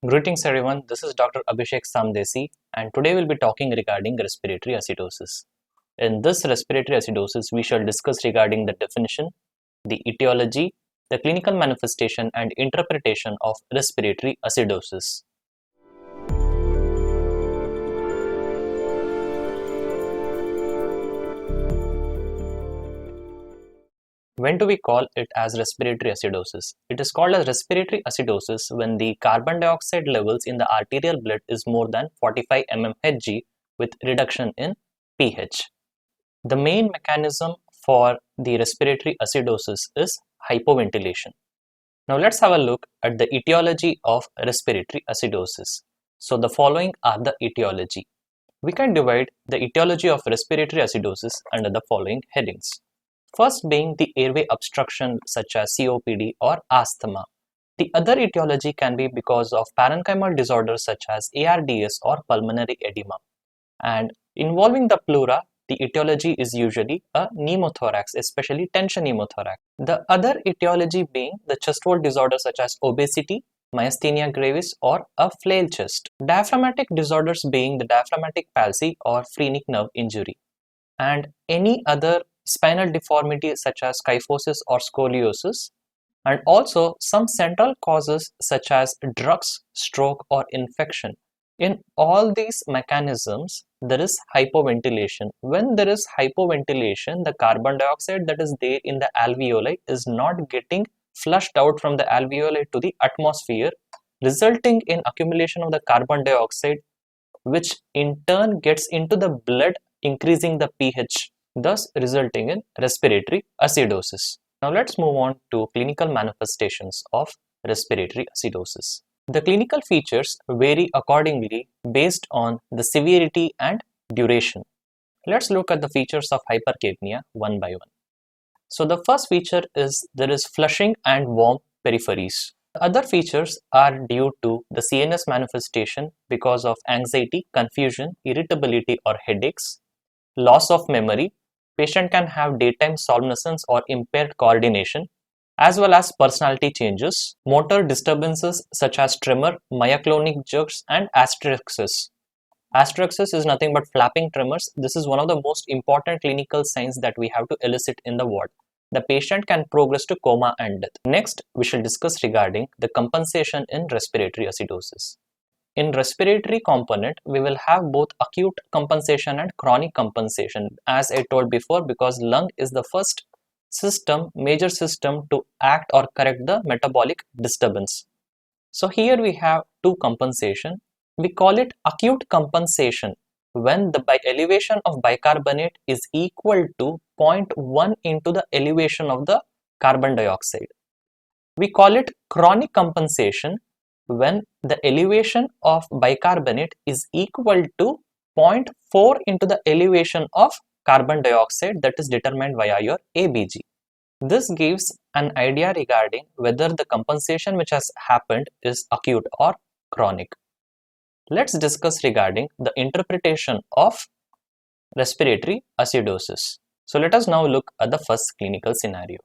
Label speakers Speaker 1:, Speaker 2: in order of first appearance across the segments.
Speaker 1: Greetings everyone, this is Dr. Abhishek Samdesi and today we'll be talking regarding respiratory acidosis. In this respiratory acidosis, we shall discuss regarding the definition, the etiology, the clinical manifestation and interpretation of respiratory acidosis. When do we call it as respiratory acidosis? It is called as respiratory acidosis when the carbon dioxide levels in the arterial blood is more than 45 mmHg with reduction in pH. The main mechanism for the respiratory acidosis is hypoventilation. Now let's have a look at the etiology of respiratory acidosis. So the following are the etiology. We can divide the etiology of respiratory acidosis under the following headings. First being the airway obstruction such as COPD or asthma. The other etiology can be because of parenchymal disorders such as ARDS or pulmonary edema. And involving the pleura, the etiology is usually a pneumothorax, especially tension pneumothorax. The other etiology being the chest wall disorders such as obesity, myasthenia gravis or a flail chest. Diaphragmatic disorders being the diaphragmatic palsy or phrenic nerve injury. And any other spinal deformity such as kyphosis or scoliosis, and also some central causes such as drugs, stroke or infection. In all these mechanisms, there is hypoventilation. When there is hypoventilation, the carbon dioxide that is there in the alveoli is not getting flushed out from the alveoli to the atmosphere, resulting in accumulation of the carbon dioxide, which in turn gets into the blood, increasing the pH, thus resulting in respiratory acidosis. Now let's move on to clinical manifestations of respiratory acidosis. The clinical features vary accordingly based on the severity and duration. Let's look at the features of hypercapnia one by one. So the first feature is there is flushing and warm peripheries. The other features are due to the CNS manifestation because of anxiety, confusion, irritability or headaches, loss of memory. Patient can have daytime somnolence or impaired coordination, as well as personality changes, motor disturbances such as tremor, myoclonic jerks and asterixis. Asterixis is nothing but flapping tremors. This is one of the most important clinical signs that we have to elicit in the ward. The patient can progress to coma and death. Next, we shall discuss regarding the compensation in respiratory acidosis. In respiratory component, we will have both acute compensation and chronic compensation, as I told before, because lung is the first major system to act or correct the metabolic disturbance. So here we have two compensation. We call it acute compensation when the elevation of bicarbonate is equal to 0.1 into the elevation of the carbon dioxide. We call it chronic compensation when the elevation of bicarbonate is equal to 0.4 into the elevation of carbon dioxide, that is determined via your ABG. This gives an idea regarding whether the compensation which has happened is acute or chronic. Let's discuss regarding the interpretation of respiratory acidosis. So let us now look at the first clinical scenario.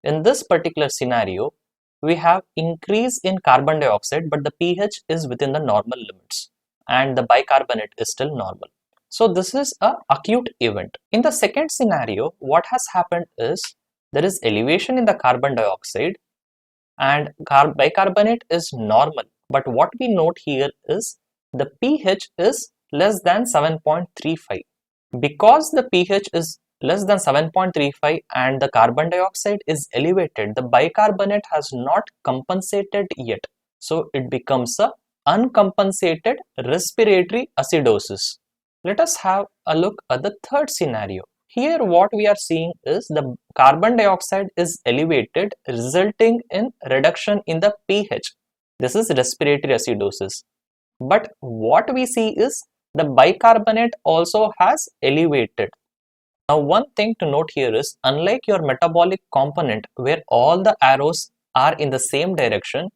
Speaker 1: In this particular scenario, we have increase in carbon dioxide, but the pH is within the normal limits and the bicarbonate is still normal. So this is an acute event. In the second scenario, what has happened is there is elevation in the carbon dioxide and bicarbonate is normal. But what we note here is the pH is less than 7.35. Because the pH is less than 7.35 and the carbon dioxide is elevated, the bicarbonate has not compensated yet. So it becomes a uncompensated respiratory acidosis. Let us have a look at the third scenario. Here what we are seeing is the carbon dioxide is elevated, resulting in reduction in the pH. This is respiratory acidosis. But what we see is the bicarbonate also has elevated. Now one thing to note here is, unlike your metabolic component where all the arrows are in the same direction,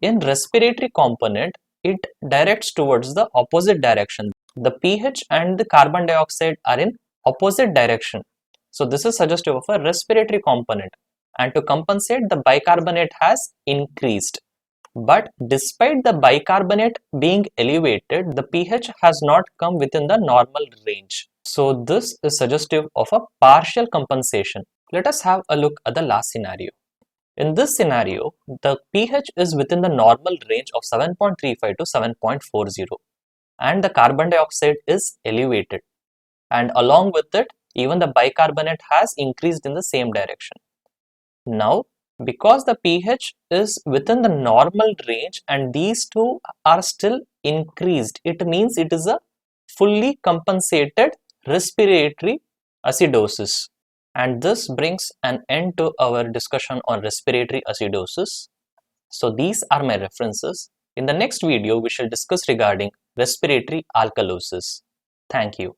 Speaker 1: in respiratory component it directs towards the opposite direction. The pH and the carbon dioxide are in opposite direction. So this is suggestive of a respiratory component, and to compensate, the bicarbonate has increased. But despite the bicarbonate being elevated, the pH has not come within the normal range. So this is suggestive of a partial compensation. Let us have a look at the last scenario. In this scenario, the pH is within the normal range of 7.35 to 7.40 and the carbon dioxide is elevated, and along with it even the bicarbonate has increased in the same direction. Now, because the pH is within the normal range and these two are still increased, it means it is a fully compensated respiratory acidosis. And this brings an end to our discussion on respiratory acidosis. So these are my references. In the next video, we shall discuss regarding respiratory alkalosis. Thank you.